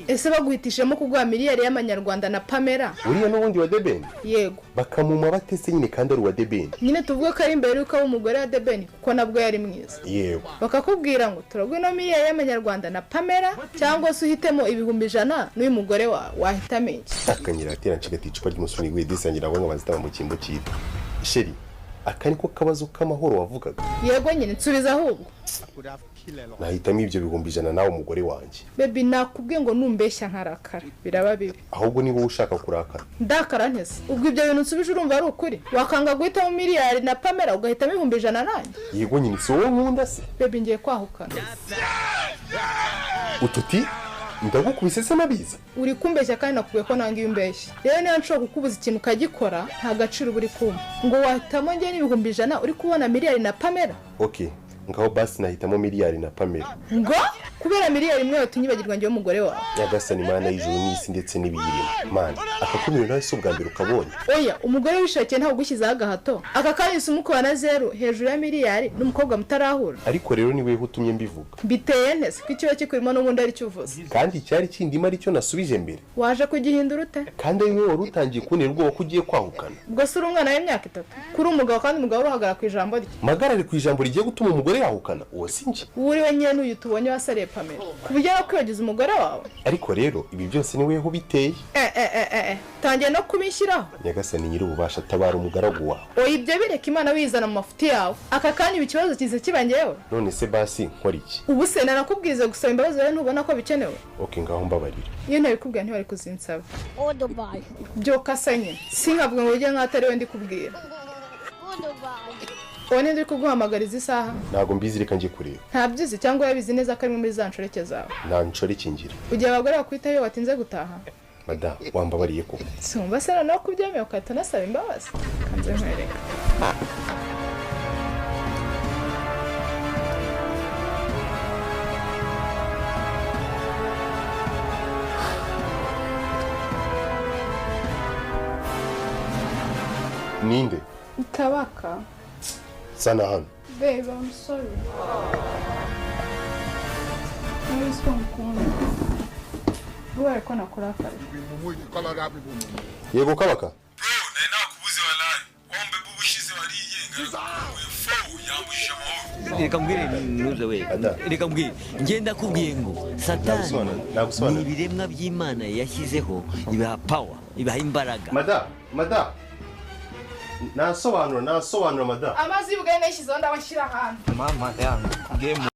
ese baguhitishemo kuguha miliyari y'amanyarwanda na Pamela uriya n'ubundi wa Deben yego bakamuma batese nyine kandi ari wa Deben nyine tuvuge ko ari imbere yuko umugore wa Deben kuko nabwo yari mwiza yego bakakubwira ngo turaguha no miliyari y'amanyarwanda na Pamela cyangwa se uhitemo ibihumbi 100 n'uyu mugore wahitamo iki akanyira atera ncigati icupa ry'umusuni we disangira ngo bazitaba mu kimbo cyiwe sheri akaniko kabazo k'amahoro wavugaga yego nyine nsubiza ahubwo nahitamo ibyo bihumbi 100 nawe umugore wanjye baby nakubwiye ngo numbeshya nkarakara biraba bibi ahubwo niba ushaka kurakara ndakara ntese ubwo ibyo bintu nsubije urumva ari ukuri wakanga guhitamo miliyari na Pamela ugahitamo ibihumbi 100 nanjye yego nyine si wowe nkunda se baby ngiye kwahukana ututi ndagukubise se nabiza uri kumbeshya kandi nakubwiye ko nanga iyo umbeshya rero niba nshobora kukubuza ikintu ukagikora nta gaciro buri kumva ngo wahitamo njye n'ibihumbi 100 uri kubona miliyari na Pamela okay ngaho basi nahitamo miliyari na Pamela ngo kubera miliyari imwe yatunyibagirwa njye umugore wawe nyagasani mana y'ijuru n'isi ndetse n'ibiyirimo mana akakumira nawe so bwa mbere ukabonye oya umugore wishakiye ntaho gushyizaho agahato aka kanyise umukobwa na 0 hejuru ya miliyari n'umukobwa mutarahura ariko rero niwe utumye mbivuga biteye nese ko ikiba kikurimo n'ubundi ari cyo uvuze kandi cyari kindima ari cyo nasubije mbere waje kugihindura ute kandi wowe wari utangiye kunera ubwoba ko ugiye kwahukana ubwo se uri umwana w'imyaka 3 kuri umugabo kandi umugabo uruhagara ku ijambo rye magarare ku ijambo rigiye gutuma umugore yahukana uwo sinje uri we nyene uyu tubonye wasariye Pamela kubijya no kwibagiza umugore wawe ariko rero ibi byose ni weho biteye tangiye no kubishyiraho nyagasani nyiri ububasha tabara umugaragu wawe oya ibyo bireka Imana wizana mu mafuti yawe aka kanya ikibazo kize kibangeyewe none se basi nkora iki ubu se narakubwize gusaba imbabazi rero ntubona ko bikenewe okay ngaho mbabarira iyo ntabikubwiye ntibari kuzinsaba byoka senye sinkavuga ngo ujye nk'atari we ndi kubwira Wone ndi kuguhamagariza isaha ntago mbizi reka ngiye kureba ntabyizi cyangwa yabizi neza ko ari muri za nshoreke zawe nta nshoreke ngira ugiye abagore bakwita iyo watinze gutaha mada wambabariye ko sumva se no kubyemeye ukahita unasaba imbabazi kanze nkwereka ninde Kabaka sana hano babe I'm sorry Nari sikunkunda Bwari ko nakurakara yego Kabaka nari nakubuze walayi wombe bubushize wariyenga fo yambujije amahoro reka mbwire nuze we reka mbwire ngenda kubwiye ngo satani ni ibiremwa by'Imana yashyizeho ibaha power ibaha imbaraga mada nasobanura mada amazi y'ubugari nashyizeho ndabashyira ahantu mama yangu game